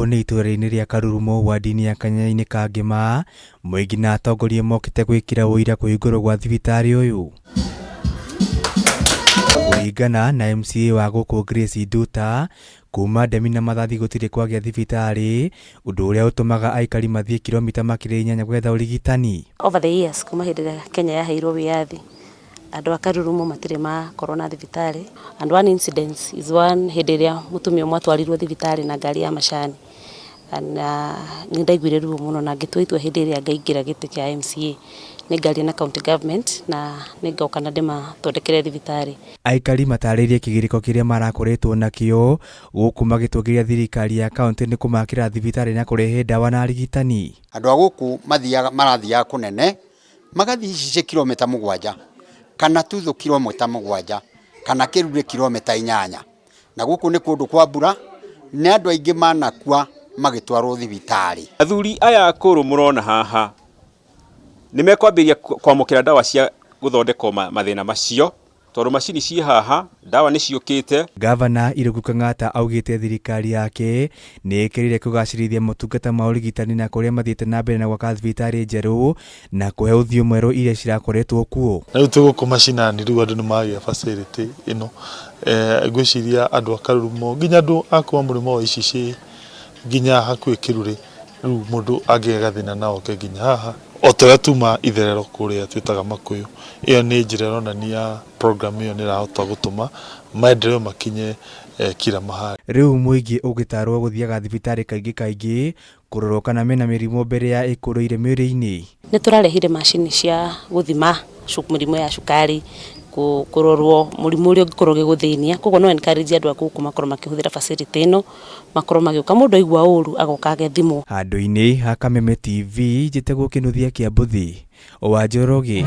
Gũkũ nĩ itũũra-inĩ rĩa Karurumo wadi-inĩ ya Kanyainĩ ka Ngĩma, mũingĩ na atongoria mokĩte gwĩkĩra ũira kũhingũrwo gwa thibitarĩ ũyũ. Kũringana na MCA wa gũkũ Grace Nduta, kuma ndemi na mathathi gũtirĩ kwagĩa thibitarĩ, ũndũ ũrĩa ũtũmaga aikari mathiĩ kilomita makĩria 8 gwetha ũrigitani. Over the years, kuma hĩndĩ ĩrĩa Kenya yaheirwo wĩyathi, andũ a Karurumo matirĩ makorwo na thibitarĩ. And one incident is one hĩndĩ ĩrĩa mũtumia ũmwe atwarirwo thibitarĩ na ngari ya macani. Nĩ ndaiguire ruo mũno na ngĩtua itua hĩndĩ ĩrĩa ngaingĩra gĩtĩ kĩa MCA nĩ ngaria na county government na nĩ ngoka na ndĩmathondekere thibitarĩ. Aikari matarĩirie kĩgirĩko kĩrĩa marakoretwo nakĩo gũkũ magĩtũgĩria thirikari ya county nĩ kũmakĩra thibitarĩ na kũrehe ndawa na arigitani. Andũ a gũkũ marathiaga kũnene magathiĩ kilomita 7 kana tuthu kilomita 7 kana Kĩrure kilomita 8, na gũkũ nĩ kũndũ kwa mbura, nĩ andũ aingĩ manakua magĩtwarwo thibitarĩ. Athuri aya akũrũ mũrona haha nĩ mekwambĩrĩria kwamũkĩra ndawa cia gũthondeka mathĩna macio, tondũ macini ciĩ haha, ndawa nĩ ciũkĩte. Gavana Irũngũ Kang'ata augĩte thirikari yake nĩ ĩkĩrĩire kũgacĩrithia motungata ma ũrigitani na kũrĩa mathiĩte na mbere na gwaka thibitarĩ njerũ na kũhe ũthiũ mwerũ iria cirakoretwo kuo. Rĩu tũgũkũ macinani rĩu andũ nĩ magĩa facility ĩno, ngwĩciria andũ a Karurumo nginya andũ akua mũrĩmo wa ici nginya hakuhĩ Kĩrure, rĩu mũndũ angĩaga thĩna na oke nginya haha. Otorĩa tuma itherero kũrĩa twĩtaga Makuyu, ĩyo nĩ njĩra ĩronania program ĩyo nĩ ĩrahota gũtũma maendeleo makinye kila mahali. Rĩu mũingĩ ũgĩtarwo gũthiaga thibitarĩ kaingĩ kũrorwo kana mena mĩrimũ mbere ya ĩkũrũire mĩĩrĩ-inĩ. Nĩ tũrarehire macini cia gũthima mĩrimũ ya cukari, kũrorwo mũrimũ ũrĩa ũngĩkorwo ũgĩgũthĩnia. Koguo no encourage andũ a gũkũ makorwo makĩhũthĩra facility ĩno, makorwo magĩũka mũndũ aigua ũru agoka agethimwo. Handũ-inĩ ha Kameme TV njĩtagwo Kĩnuthia kĩa Mbuthi, Wanjoroge.